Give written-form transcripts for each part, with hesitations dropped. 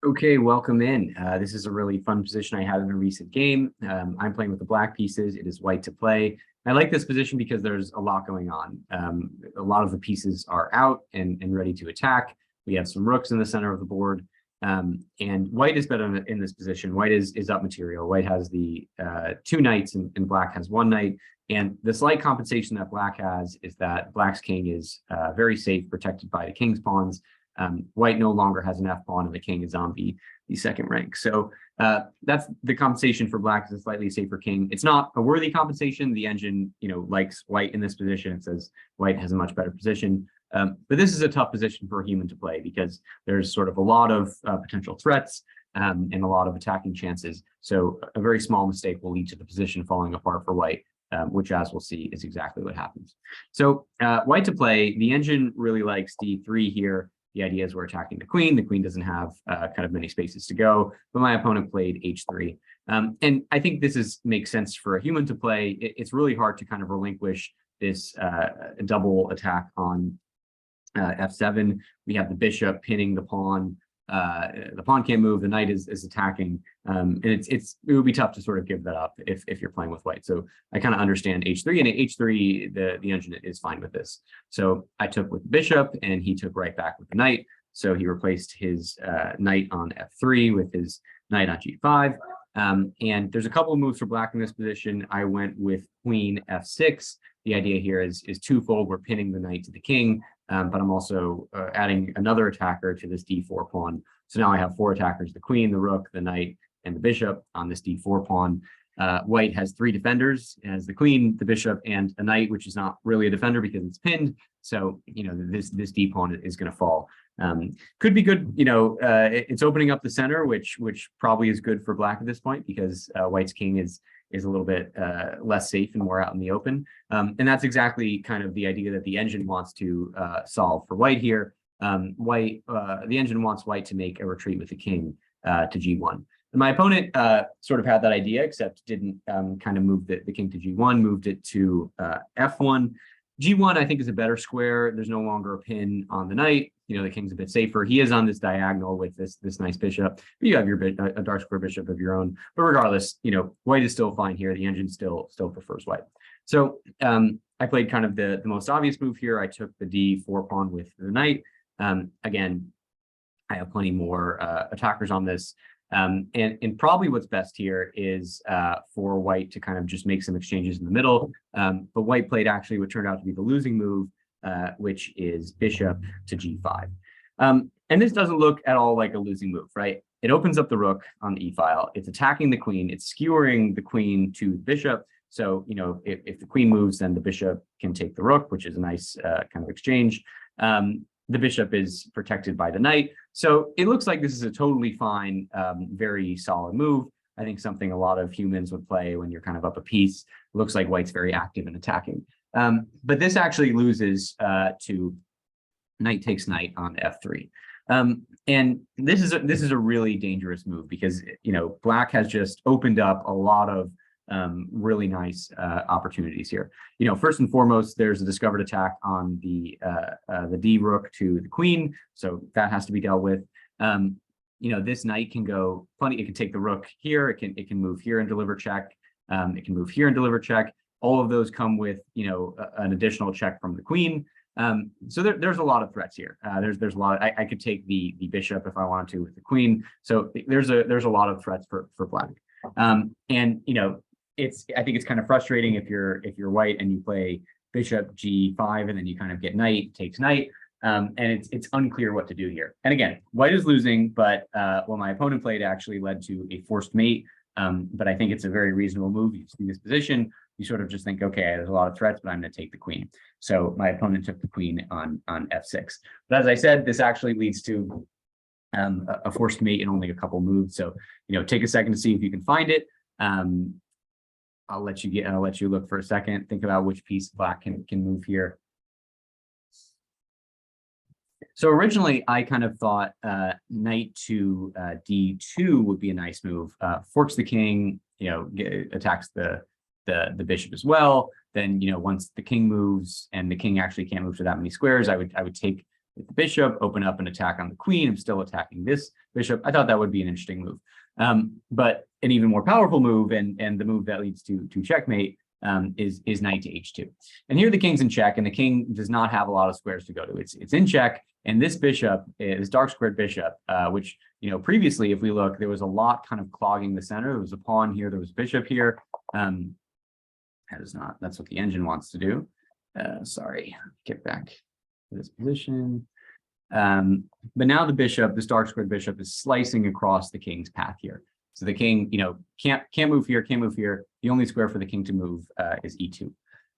Okay, welcome in. This is a really fun position I had in a recent game. I'm playing with the black pieces. It is white to play. I like this position because there's a lot going on. A lot of the pieces are out and ready to attack. We have some rooks in the center of the board. And white is better in this position. White is up material. White has the two knights and black has one knight. And the slight compensation that black has is that black's king is very safe, protected by the king's pawns. White no longer has an F pawn and the king is on the second rank. So that's the compensation for black, is a slightly safer king. It's not a worthy compensation. The engine, likes white in this position. It says white has a much better position. But this is a tough position for a human to play because there's sort of a lot of potential threats and a lot of attacking chances. So a very small mistake will lead to the position falling apart for white, which, as we'll see, is exactly what happens. So white to play, the engine really likes d3 here. The idea is we're attacking the queen. The queen doesn't have kind of many spaces to go, but my opponent played h3. And I think this makes sense for a human to play. It's really hard to kind of relinquish this double attack on f7. We have the bishop pinning the pawn. The pawn can't move. The knight is attacking, and it would be tough to sort of give that up if you're playing with white. So I kind of understand h3, and at h3 the engine is fine with this. So I took with the bishop, and he took right back with the knight. So he replaced his knight on f3 with his knight on g5. And there's a couple of moves for black in this position. I went with queen f6. The idea here is twofold. We're pinning the knight to the king, but I'm also adding another attacker to this d4 pawn. So now I have four attackers: the queen, the rook, the knight, and the bishop on this d4 pawn. White has three defenders: as the queen, the bishop, and a knight, which is not really a defender because it's pinned. So this d pawn is going to fall. Could be good. It's opening up the center, which probably is good for black at this point, because white's king is a little bit less safe and more out in the open. And that's exactly kind of the idea that the engine wants to solve for white here. The engine wants white to make a retreat with the king to g1. And my opponent sort of had that idea, except didn't kind of move the king to g1, moved it to f1. G1, I think, is a better square. There's no longer a pin on the knight. The king's a bit safer. He is on this diagonal with this nice bishop. You have a dark square bishop of your own. But regardless, white is still fine here. The engine still prefers white. So I played kind of the most obvious move here. I took the d4 pawn with the knight. Again, I have plenty more attackers on this. And probably what's best here is for white to kind of just make some exchanges in the middle. But white played actually what turned out to be the losing move, which is bishop to g5. And this doesn't look at all like a losing move, right? It opens up the rook on the e-file. It's attacking the queen. It's skewering the queen to the bishop. So, if the queen moves, then the bishop can take the rook, which is a nice kind of exchange. The bishop is protected by the knight. So it looks like this is a totally fine, very solid move. I think something a lot of humans would play when you're kind of up a piece. It looks like white's very active in attacking. But this actually loses to knight takes knight on f3. And this is a really dangerous move because, black has just opened up a lot of really nice opportunities here. First and foremost, there's a discovered attack on the D rook to the queen, so that has to be dealt with. This knight can go plenty. It can take the rook here. It can move here and deliver check. It can move here and deliver check. All of those come with an additional check from the queen. So there's a lot of threats here. There's a lot. I could take the bishop if I wanted to with the queen. So there's a lot of threats for black. And I think it's kind of frustrating if you're white and you play bishop g5 and then you kind of get knight takes knight, and it's unclear what to do here. And again, white is losing, but what my opponent played actually led to a forced mate. But I think it's a very reasonable move. You see this position, you sort of just think, okay, there's a lot of threats, but I'm going to take the queen. So my opponent took the queen on f6. But as I said, this actually leads to a forced mate in only a couple moves. So take a second to see if you can find it. I'll let you look for a second. Think about which piece black can move here. So originally, I kind of thought knight to d2 would be a nice move. Forks the king, attacks the bishop as well. Then once the king moves and the king actually can't move to that many squares, I would take with the bishop, open up an attack on the queen. I'm still attacking this bishop. I thought that would be an interesting move. But an even more powerful move, and the move that leads to checkmate, is knight to h2. And here the king's in check, and the king does not have a lot of squares to go to. It's in check, and this bishop, this dark squared bishop, which, you know, previously, if we look, there was a lot kind of clogging the center. There was a pawn here, there was a bishop here. That is not, that's what the engine wants to do. Sorry, get back to this position. But now the bishop, this dark squared bishop, is slicing across the king's path here. So the king, you know, can't move here, can't move here. The only square for the king to move is e2.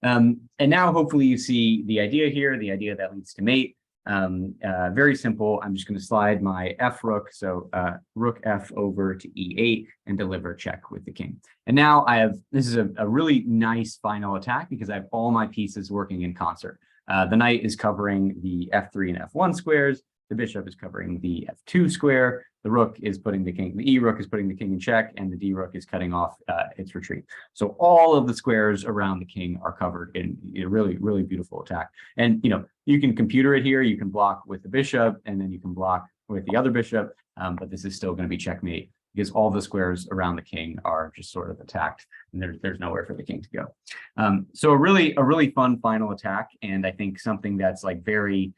And now hopefully you see the idea here, the idea that leads to mate. Very simple. I'm just going to slide my f rook, so rook f over to e8 and deliver check with the king. And now I have, this is a really nice final attack because I have all my pieces working in concert. The knight is covering the f3 and f1 squares. The bishop is covering the f2 square. The rook is putting the king, the e rook is putting the king in check, and the d rook is cutting off its retreat. So all of the squares around the king are covered in a really, really beautiful attack. And, you know, you can computer it here. You can block with the bishop, and then you can block with the other bishop. But this is still going to be checkmate because all the squares around the king are just sort of attacked, and there's nowhere for the king to go. So a really fun final attack, and I think something that's like very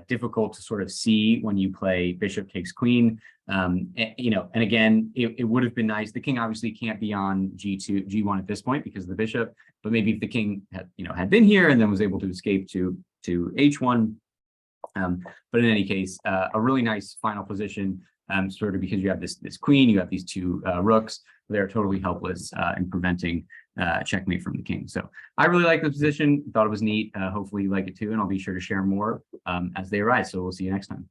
difficult to sort of see when you play bishop takes queen. You know, and again, it would have been nice. The king obviously can't be on g2, g1 at this point because of the bishop, but maybe if the king had been here and then was able to escape to h1. But in any case, a really nice final position, sort of because you have this queen, you have these two rooks. They're totally helpless in preventing checkmate from the king. So I really like the position, thought it was neat. Hopefully you like it too, and I'll be sure to share more as they arise. So we'll see you next time.